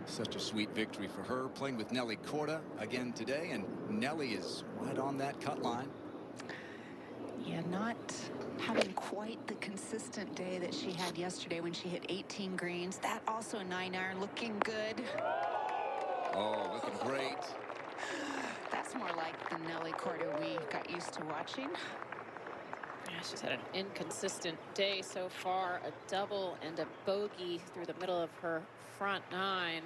Such a sweet victory for her, playing with Nelly Korda again today, and Nelly is right on that cut line. Yeah, not having quite the consistent day that she had yesterday when she hit 18 greens. That also a 9-iron, looking good. Oh, looking great. That's more like the Nelly Korda we got used to watching. Yeah, she's had an inconsistent day so far. A double and a bogey through the middle of her front nine.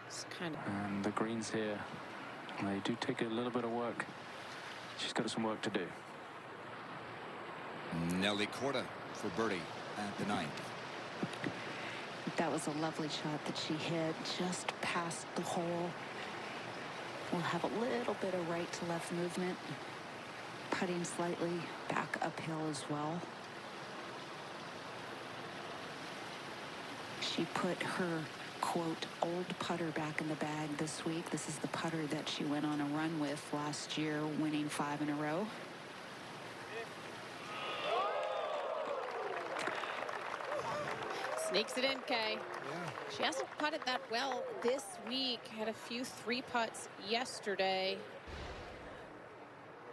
It's kind of... And the greens here, they do take a little bit of work. She's got some work to do. Nelly Korda for birdie at the ninth. That was a lovely shot that she hit just past the hole. We'll have a little bit of right to left movement. Putting slightly back uphill as well. She put her, quote, old putter back in the bag this week. This is the putter that she went on a run with last year, winning 5 in a row. Sneaks it in, Kay. Yeah. She hasn't putted that well this week. Had a few 3-putts yesterday.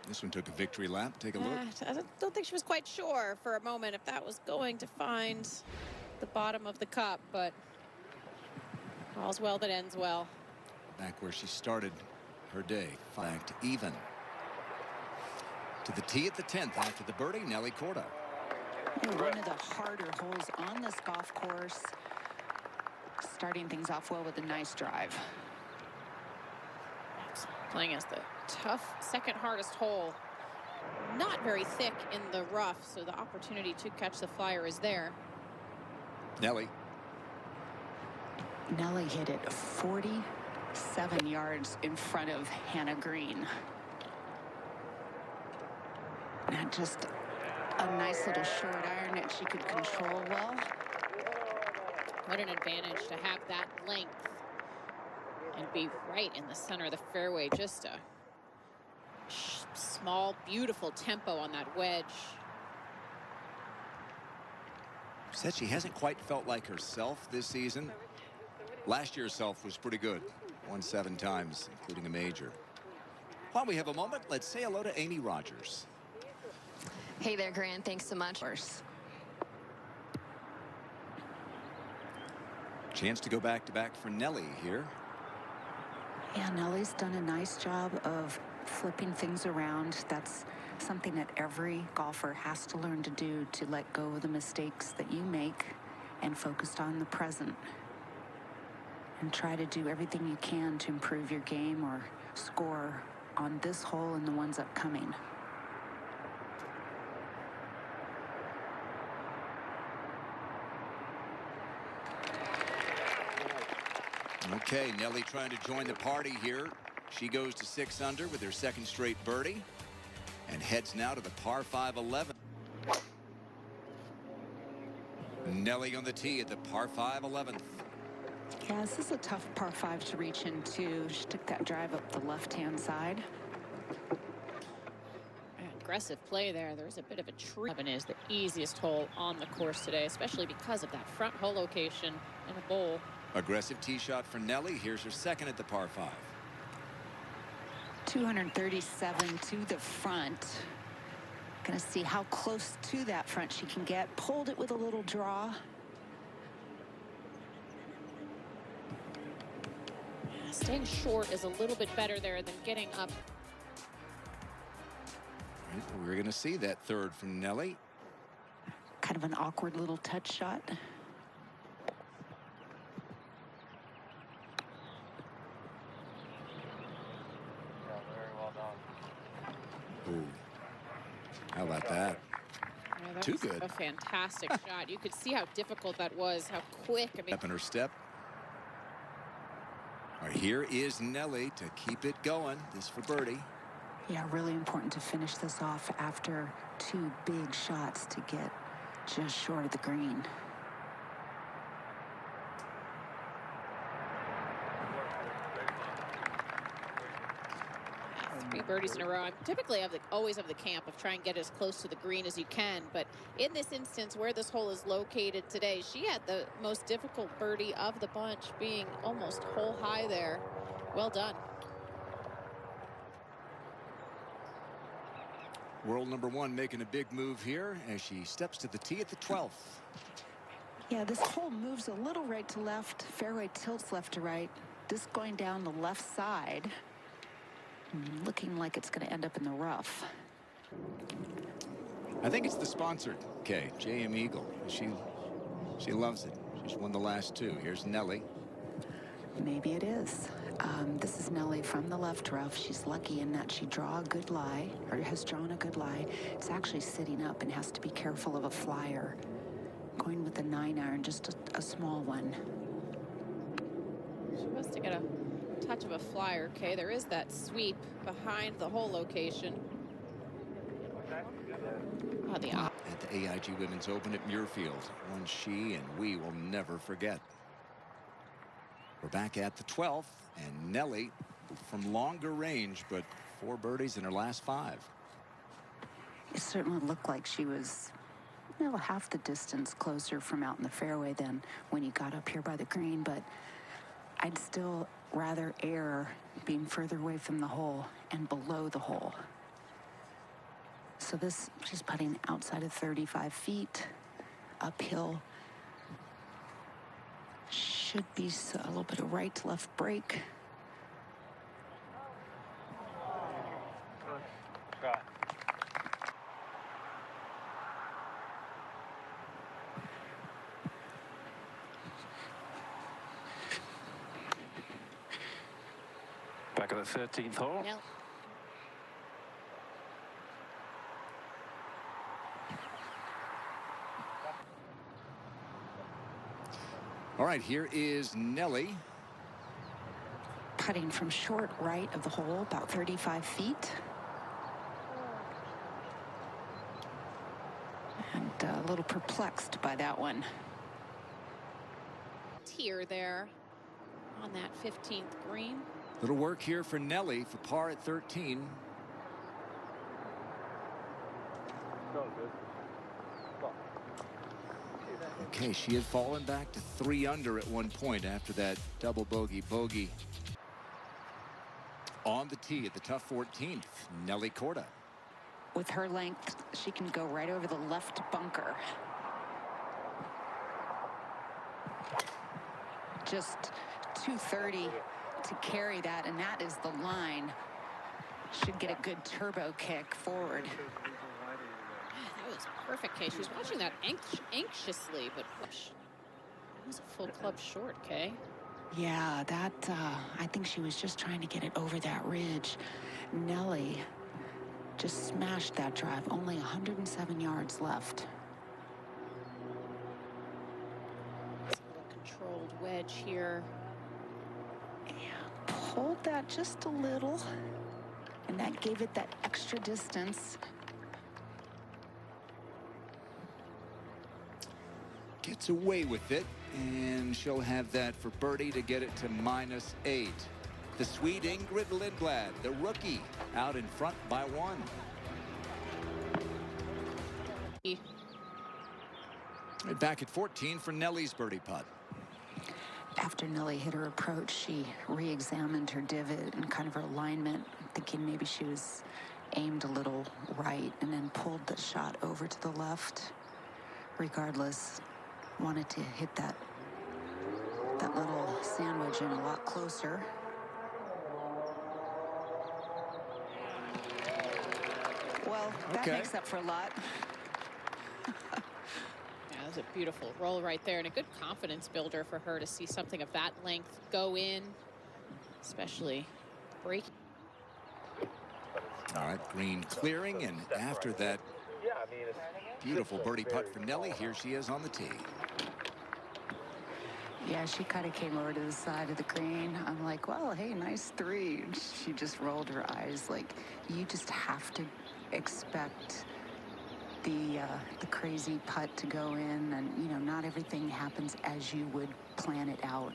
This one took a victory lap. Take a look. I don't think she was quite sure for a moment if that was going to find the bottom of the cup, but all's well that ends well. Back where she started her day, fact even. To the tee at the 10th after the birdie, Nelly Korda. One of the harder holes on this golf course. Starting things off well with a nice drive. Playing as the tough second hardest hole. Not very thick in the rough, so the opportunity to catch the flyer is there. Nelly. Nelly hit it 47 yards in front of Hannah Green. And just a nice little short iron that she could control well. What an advantage to have that length and be right in the center of the fairway. Just a small, beautiful tempo on that wedge. Said she hasn't quite felt like herself this season. Last year's self was pretty good. Won 7 times, including a major. While we have a moment, let's say hello to Amy Rogers. Hey there, Grant. Thanks so much. Chance to go back-to-back for Nelly here. Yeah, Nelly's done a nice job of flipping things around. That's something that every golfer has to learn to do, to let go of the mistakes that you make and focus on the present. And try to do everything you can to improve your game or score on this hole and the ones upcoming. Okay, Nelly trying to join the party here. She goes to 6 under with her second straight birdie and heads now to the par 5 11. Nelly on the tee at the par 5 11th. Yeah, this is a tough par 5 to reach into. She took that drive up the left-hand side. Aggressive play there. There's a bit of a tree. 11 is the easiest hole on the course today, especially because of that front hole location in a bowl. Aggressive tee shot for Nelly. Here's her second at the par 5. 237 to the front. Gonna see how close to that front she can get. Pulled it with a little draw. Yeah, staying short is a little bit better there than getting up. Right, we're going to see that third from Nelly. Kind of an awkward little touch shot. Ooh. How about that? Yeah, that Too was good. A fantastic shot. You could see how difficult that was, how quick. I mean, Up in her step. All right, here is Nelly to keep it going. This for birdie. Yeah, really important to finish this off after 2 big shots to get just short of the green. birdies in a row. I'm typically always of the camp of trying to get as close to the green as you can, but in this instance where this hole is located today, she had the most difficult birdie of the bunch, being almost hole high there. Well done. World number 1 making a big move here as she steps to the tee at the 12th. Yeah, this hole moves a little right to left. Fairway tilts left to right. This going down the left side, looking like it's going to end up in the rough. I think it's the sponsored, Kay, JM Eagle. She loves it. She's won the last 2. Here's Nelly. Maybe it is. This is Nelly from the left rough. She's lucky in that she draw a good lie, or has drawn a good lie. It's actually sitting up and has to be careful of a flyer. Going with the 9-iron, just a small one. She wants to get a touch of a flyer, okay? There is that sweep behind the hole location. Oh, At the AIG Women's Open at Muirfield, one she and we will never forget. We're back at the 12th, and Nelly from longer range, but 4 birdies in her last 5. It certainly looked like she was, you know, half the distance closer from out in the fairway than when you got up here by the green, but I'd still rather err being further away from the hole and below the hole. So this, she's putting outside of 35 feet, uphill. Should be a little bit of right to left break. Back at the 13th hole. Yep. All right, here is Nelly. Putting from short right of the hole, about 35 feet. And a little perplexed by that one. Tier there on that 15th green. Little work here for Nelly for par at 13. Okay, she had fallen back to 3 under at one point after that double bogey. On the tee at the tough 14th, Nelly Korda. With her length, she can go right over the left bunker. Just 230 to carry that, and that is the line. Should get a good turbo kick forward. That was perfect, Kay. She was watching that anxiously, but it was a full club short, Kay. Yeah, that, I think she was just trying to get it over that ridge. Nelly just smashed that drive. Only 107 yards left. It's a little controlled wedge here. Yeah, pulled that just a little, and that gave it that extra distance. Gets away with it, and she'll have that for birdie to get it to -8. The sweet Ingrid Lindblad, the rookie, out in front by 1. Right back at 14 for Nelly's birdie putt. After Nelly hit her approach, she re-examined her divot and kind of her alignment, thinking maybe she was aimed a little right, and then pulled the shot over to the left. Regardless, wanted to hit that little sandwich in a lot closer. Well, that makes up for a lot. Yeah, that was a beautiful roll right there, and a good confidence builder for her to see something of that length go in, especially breaking. All right, green clearing, and after that beautiful birdie putt for Nelly, here she is on the tee. Yeah, she kind of came over to the side of the green. I'm like, well, hey, nice 3. She just rolled her eyes. Like, you just have to expect the crazy putt to go in, and you know, not everything happens as you would plan it out.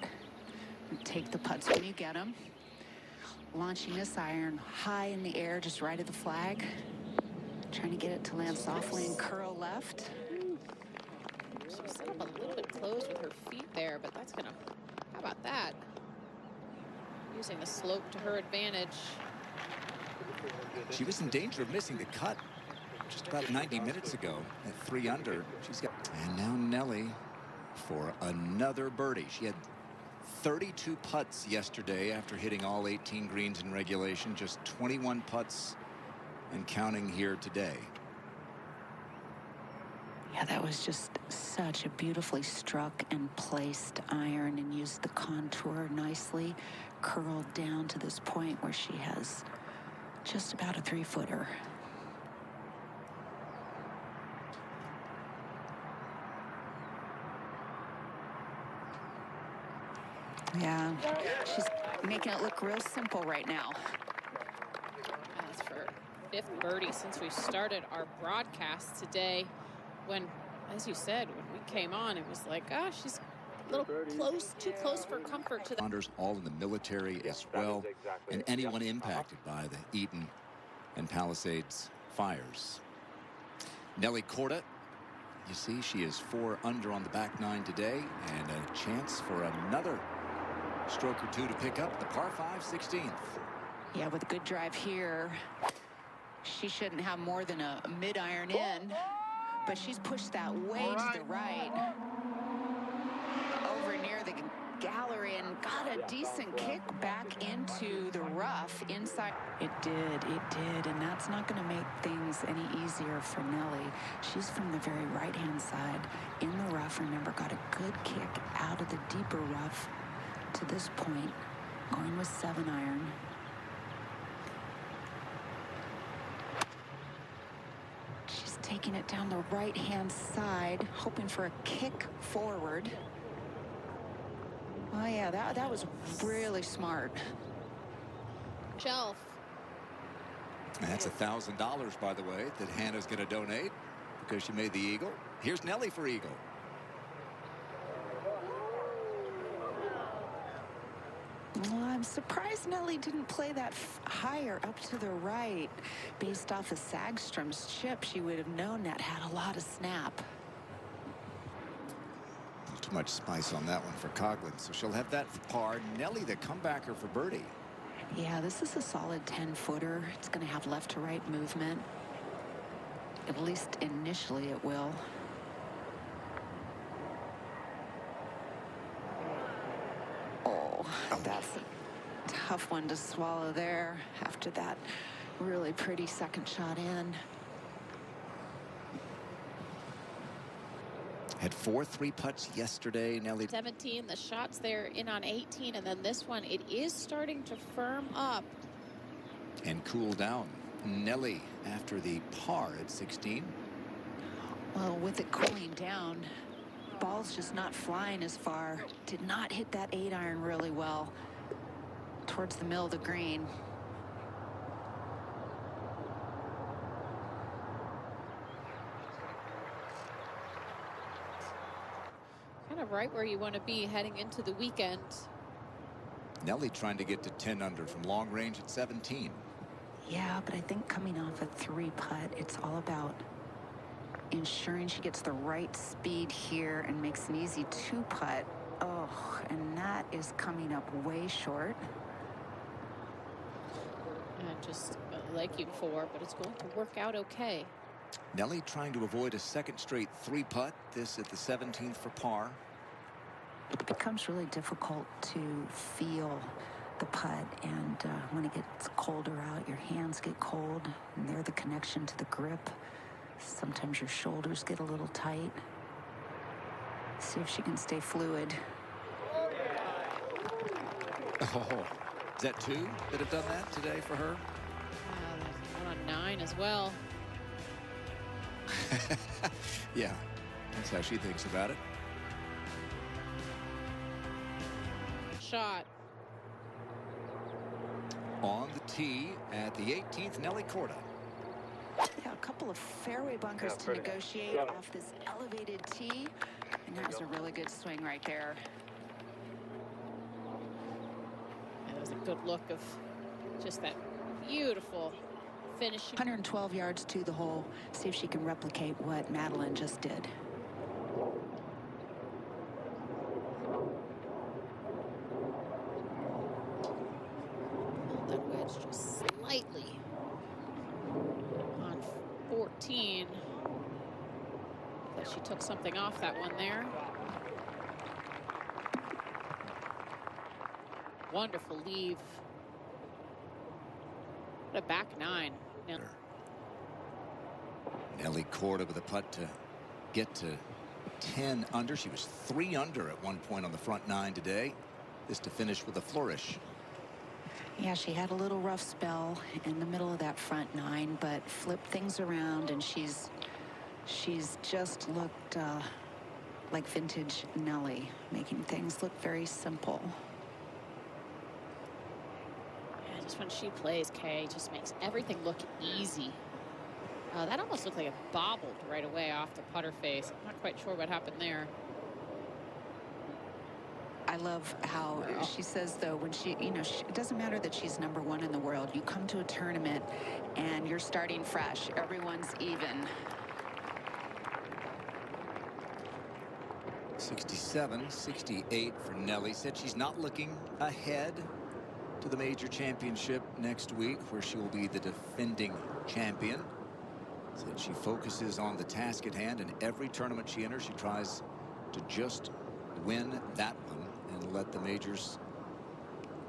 Take the putts when you get them. launching this iron high in the air, just right at the flag. Trying to get it to land softly and curl left. She set up a little bit close with her feet there, but that's gonna, how about that? Using the slope to her advantage. She was in danger of missing the cut just about 90 minutes ago at 3 under. And now Nelly for another birdie. She had 32 putts yesterday after hitting all 18 greens in regulation. Just 21 putts and counting here today. Yeah, that was just such a beautifully struck and placed iron, and used the contour nicely, curled down to this point where she has just about a 3-footer. Yeah, she's making it look real simple right now. That's for 5th birdie since we started our broadcast today. When, as you said, when we came on, it was like, gosh, she's a little close, too close for comfort to the All in the military as well, and anyone impacted by the Eaton and Palisades fires. Nelly Korda, you see, she is 4 under on the back 9 today, and a chance for another stroke or 2 to pick up the par 5 16th. Yeah, with a good drive here, she shouldn't have more than a mid-iron in, but she's pushed that way to the right, over near the gallery, and got a decent kick back into the rough inside. It did, and that's not going to make things any easier for Nelly. She's from the very right-hand side in the rough. Remember, got a good kick out of the deeper rough to this point, going with 7-iron. She's taking it down the right-hand side, hoping for a kick forward. Oh yeah, that was really smart. shelf. That's $1,000, by the way, that Hannah's going to donate because she made the eagle. Here's Nelly for eagle. Well, I'm surprised Nelly didn't play that higher up to the right. Based off of Sagstrom's chip, she would have known that had a lot of snap. A little too much spice on that one for Coughlin, so she'll have that for par. Nelly, the comebacker for birdie. Yeah, this is a solid 10-footer. It's going to have left to right movement. At least initially it will. Oh, that's a tough one to swallow there after that really pretty second shot in. Had 4 3-putts yesterday. Nelly 17, the shots there in on 18, and then this one, it is starting to firm up. and cool down. Nelly after the par at 16. Well, with it cooling down, ball's just not flying as far. Did not hit that 8-iron really well towards the middle of the green. Kind of right where you want to be heading into the weekend. Nelly trying to get to 10 under from long range at 17. Yeah, but I think coming off a 3-putt, it's all about ensuring she gets the right speed here and makes an easy 2-putt. Oh, and that is coming up way short. Just like you before, but it's going to work out okay. Nelly trying to avoid a second straight 3-putt. This at the 17th for par. It becomes really difficult to feel the putt, and when it gets colder out, your hands get cold, and they're the connection to the grip. Sometimes your shoulders get a little tight. See if she can stay fluid. Oh, is that 2 that have done that today for her? One on 9 as well. Yeah, that's how she thinks about it. Shot. On the tee at the 18th, Nelly Korda. Yeah, a couple of fairway bunkers to negotiate off this elevated tee, and that was a really good swing right there. Yeah, that was a good look of Just that beautiful finishing. 112 yards to the hole. See if she can replicate what Madeline just did. Hold that wedge just slightly on 14. But she took something off that one there. Wonderful leave. What a back nine. Nelly Korda with a putt to get to 10 under. She was 3 under at one point on the front nine today. This to finish with a flourish. Yeah, she had a little rough spell in the middle of that front nine, but flipped things around, and she's just looked like vintage Nelly, making things look very simple. Yeah, just when she plays, Kay just makes everything look easy. That almost looked like it bobbled right away off the putter face. I'm not quite sure what happened there. I love how she says, though, when she, it doesn't matter that she's #1 in the world. You come to a tournament and you're starting fresh. Everyone's even. 67, 68 for Nelly. Said she's not looking ahead to the major championship next week, where she will be the defending champion. Said she focuses on the task at hand, and every tournament she enters, she tries to just win that one and let the majors.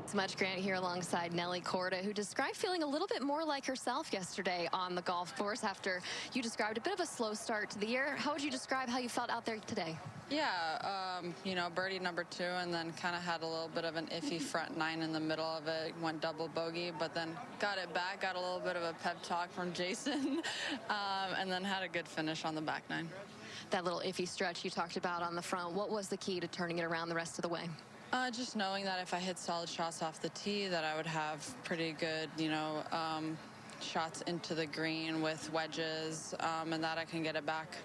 So much, Grant, here alongside Nelly Korda, who described feeling a little bit more like herself yesterday on the golf course after you described a bit of a slow start to the year. How would you describe how you felt out there today? Yeah, birdie #2, and then kind of had a little bit of an iffy front nine in the middle of it. Went double bogey, but then got it back, got a little bit of a pep talk from Jason, and then had a good finish on the back nine. That little iffy stretch you talked about on the front, what was the key to turning it around the rest of the way? Just knowing that if I hit solid shots off the tee, that I would have pretty good, shots into the green with wedges, and that I can get it back.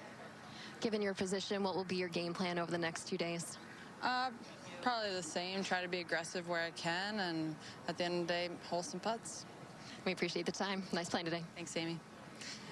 Given your position, what will be your game plan over the next 2 days? Probably the same. Try to be aggressive where I can, and at the end of the day, hole some putts. We appreciate the time. Nice playing today. Thanks, Amy.